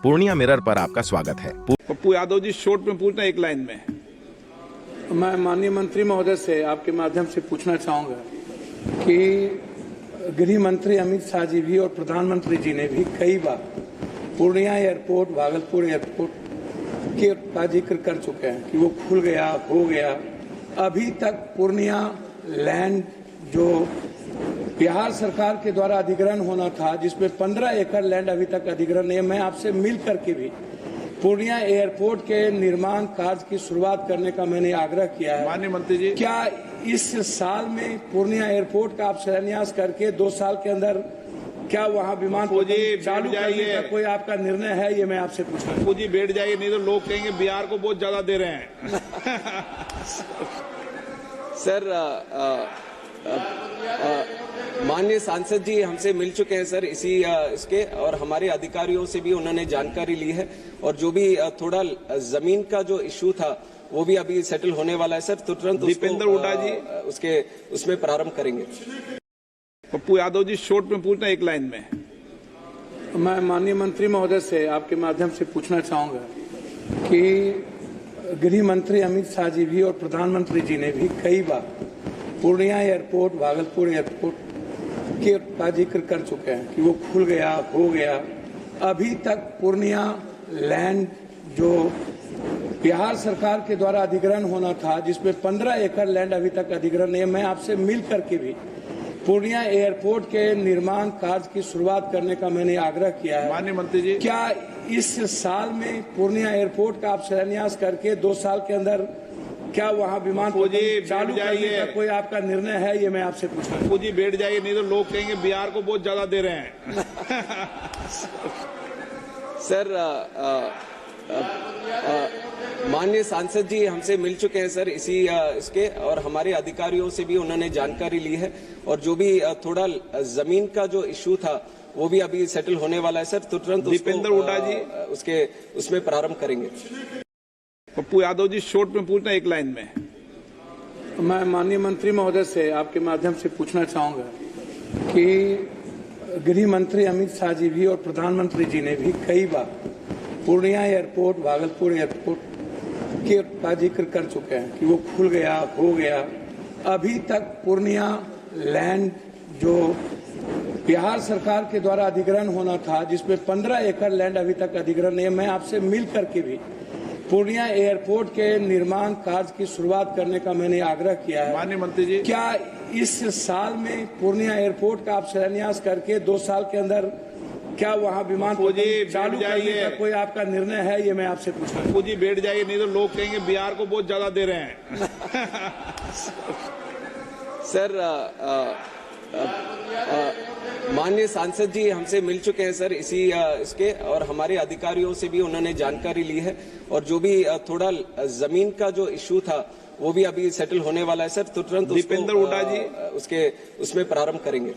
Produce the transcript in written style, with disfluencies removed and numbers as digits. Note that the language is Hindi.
पूर्णिया मिरर पर आपका स्वागत है। पप्पू यादव जी शॉर्ट में पूछना एक लाइन में। मैं माननीय मंत्री महोदय से आपके माध्यम से पूछना चाहूंगा कि गृह मंत्री अमित शाह जी भी और प्रधानमंत्री जी ने भी कई बार पूर्णिया एयरपोर्ट, भागलपुर एयरपोर्ट का जिक्र कर चुके हैं कि वो खुल गया, हो गया। अभी तक पूर्णिया लैंड जो बिहार सरकार के द्वारा अधिग्रहण होना था, जिसमें 15 एकड़ लैंड अभी तक अधिग्रहण नहीं है। मैं आपसे मिल करके भी पूर्णिया एयरपोर्ट के निर्माण कार्य की शुरुआत करने का मैंने आग्रह किया है। माननीय मंत्री जी, क्या इस साल में पूर्णिया एयरपोर्ट का आप शिलान्यास करके 2 साल के अंदर क्या वहाँ विमान चालू करने का कोई आपका निर्णय है? ये मैं आपसे पूछ रहा हूँ। जी बैठ जाइए, नहीं तो लोग कहेंगे बिहार को बहुत ज्यादा दे रहे हैं। सर, माननीय सांसद जी हमसे मिल चुके हैं सर इसके, और हमारे अधिकारियों से भी उन्होंने जानकारी ली है, और जो भी थोड़ा जमीन का जो इश्यू था वो भी अभी सेटल होने वाला है सर। तो तुरंत दीपेंद्र हुड्डा जी उसमें प्रारंभ करेंगे। पप्पू यादव जी शॉर्ट में पूछना एक लाइन में। मैं माननीय मंत्री महोदय से आपके माध्यम से पूछना चाहूंगा कि गृह मंत्री अमित शाह जी भी और प्रधानमंत्री जी ने भी कई बार पूर्णिया एयरपोर्ट, भागलपुर एयरपोर्ट का जिक्र कर चुके हैं कि वो खुल गया, हो गया। अभी तक पूर्णिया लैंड जो बिहार सरकार के द्वारा अधिग्रहण होना था, जिसमें 15 एकड़ लैंड अभी तक अधिग्रहण नहीं है। मैं आपसे मिल करके भी पूर्णिया एयरपोर्ट के निर्माण कार्य की शुरुआत करने का मैंने आग्रह किया है। माननीय मंत्री जी, क्या इस साल में पूर्णिया एयरपोर्ट का आप शिलान्यास करके 2 साल के अंदर क्या वहाँ विमान चालू करने का कोई आपका निर्णय है? ये मैं आपसे पूछ रहा हूँ। जी बैठ जाइए, नहीं तो लोग कहेंगे बिहार को बहुत ज्यादा दे रहे हैं। सर, माननीय सांसद जी हमसे मिल चुके हैं सर इसके, और हमारे अधिकारियों से भी उन्होंने जानकारी ली है, और जो भी थोड़ा जमीन का जो इश्यू था वो भी अभी सेटल होने वाला है सर। तो तुरंत दीपेंद्र हुड्डा जी उसमें प्रारंभ करेंगे। पप्पू यादव जी शॉर्ट में पूछना एक लाइन में। मैं माननीय मंत्री महोदय से आपके माध्यम से पूछना चाहूंगा कि गृह मंत्री अमित शाह जी भी और प्रधानमंत्री जी ने भी कई बार पूर्णिया एयरपोर्ट, भागलपुर एयरपोर्ट का जिक्र कर चुके हैं कि वो खुल गया, हो गया। अभी तक पूर्णिया लैंड जो बिहार सरकार के द्वारा अधिग्रहण होना था, जिसमें 15 एकड़ लैंड अभी तक अधिग्रहण नहीं है। मैं आपसे मिल करके भी पूर्णिया एयरपोर्ट के निर्माण कार्य की शुरुआत करने का मैंने आग्रह किया है। माननीय मंत्री जी, क्या इस साल में पूर्णिया एयरपोर्ट का आप शिलान्यास करके 2 साल के अंदर क्या वहाँ विमान चालू करने का कोई आपका निर्णय है? ये मैं आपसे पूछ रहा हूँ। जी बैठ जाइए, नहीं तो लोग कहेंगे बिहार को बहुत ज्यादा दे रहे हैं। सर, माननीय सांसद जी हमसे मिल चुके हैं सर इसके, और हमारे अधिकारियों से भी उन्होंने जानकारी ली है, और जो भी थोड़ा जमीन का जो इश्यू था वो भी अभी सेटल होने वाला है सर। तो तुरंत दीपेंद्र हुड्डा जी उसमें प्रारंभ करेंगे।